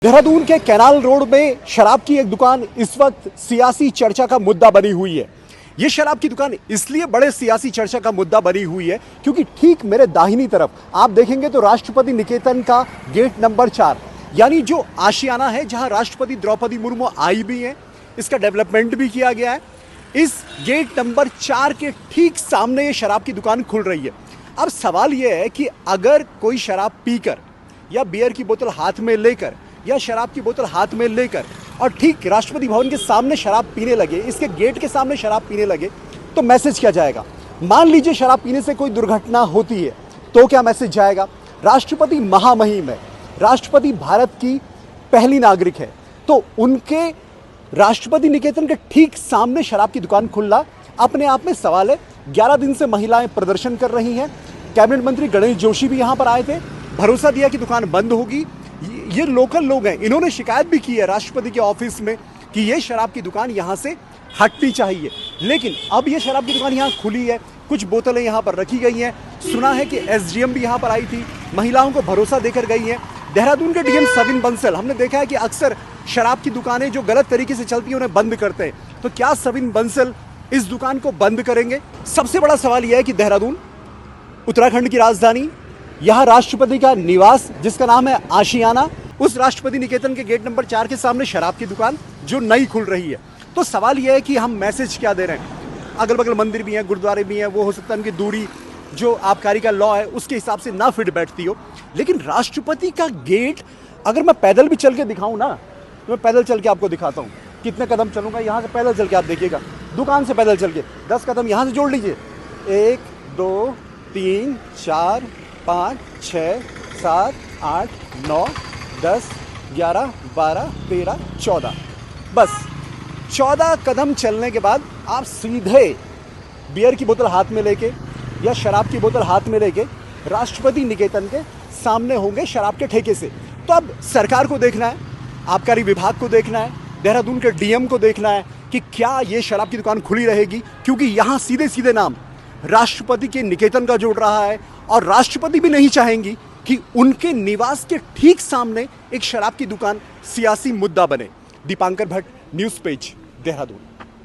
देहरादून के canal road में शराब की एक दुकान इस वक्त सियासी चर्चा का मुद्दा बनी हुई है। ये शराब की दुकान इसलिए बड़े सियासी चर्चा का मुद्दा बनी हुई है क्योंकि ठीक मेरे दाहिनी तरफ आप देखेंगे तो राष्ट्रपति निकेतन का गेट नंबर 4 यानी जो आशियाना है जहां राष्ट्रपति द्रौपदी मुर्मू आई भी है, इसका डेवलपमेंट भी किया गया है। इस गेट नंबर 4 के ठीक सामने ये शराब की दुकान खुल रही है। अब सवाल यह है कि अगर कोई शराब पीकर या बियर की बोतल हाथ में लेकर या शराब की बोतल हाथ में लेकर और ठीक राष्ट्रपति भवन के सामने शराब पीने लगे, इसके गेट के सामने शराब पीने लगे, तो मैसेज क्या जाएगा? मान लीजिए शराब पीने से कोई दुर्घटना होती है तो क्या मैसेज जाएगा? राष्ट्रपति महामहिम है, राष्ट्रपति भारत की पहली नागरिक है, तो उनके राष्ट्रपति निकेतन के ठीक सामने शराब की दुकान खुलना अपने आप में सवाल है। 11 दिन से महिलाएं प्रदर्शन कर रही हैं। कैबिनेट मंत्री गणेश जोशी भी यहां पर आए थे, भरोसा दिया कि दुकान बंद होगी। ये लोकल लोग हैं, इन्होंने शिकायत भी की है राष्ट्रपति के ऑफिस में कि ये शराब की दुकान यहाँ से हटनी चाहिए। लेकिन अब ये शराब की दुकान यहाँ खुली है, कुछ बोतलें यहाँ पर रखी गई हैं। सुना है कि एसडीएम भी यहाँ पर आई थी, महिलाओं को भरोसा देकर गई हैं। देहरादून के डीएम सविन बंसल, हमने देखा है कि अक्सर शराब की दुकानें जो गलत तरीके से चलती हैं उन्हें बंद करते हैं, तो क्या सविन बंसल इस दुकान को बंद करेंगे? सबसे बड़ा सवाल यह है कि देहरादून उत्तराखंड की राजधानी, यहाँ राष्ट्रपति का निवास जिसका नाम है आशियाना, उस राष्ट्रपति निकेतन के गेट नंबर 4 के सामने शराब की दुकान जो नई खुल रही है। तो सवाल यह है कि हम मैसेज क्या दे रहे हैं? अगल बगल मंदिर भी हैं, गुरुद्वारे भी हैं, वो हो सकता है उनकी दूरी जो आबकारी का लॉ है उसके हिसाब से ना फिट बैठती हो, लेकिन राष्ट्रपति का गेट अगर मैं पैदल भी चल के दिखाऊं ना, तो मैं पैदल चल के आपको दिखाता हूँ कितने कदम चलूंगा। यहाँ से पैदल चल के आप देखिएगा, दुकान से पैदल चल के 10 कदम यहाँ से जोड़ लीजिए, 1 2 3 4 5 6 7 8 9 10 11 12 13 14, बस 14 कदम चलने के बाद आप सीधे बियर की बोतल हाथ में लेके या शराब की बोतल हाथ में लेके राष्ट्रपति निकेतन के सामने होंगे शराब के ठेके से। तो अब सरकार को देखना है, आबकारी विभाग को देखना है, देहरादून के डीएम को देखना है कि क्या ये शराब की दुकान खुली रहेगी, क्योंकि यहाँ सीधे सीधे नाम राष्ट्रपति के निकेतन का जुड़ रहा है और राष्ट्रपति भी नहीं चाहेंगी कि उनके निवास के ठीक सामने एक शराब की दुकान सियासी मुद्दा बने। Dipankar Bhatt, news page, Dehradun.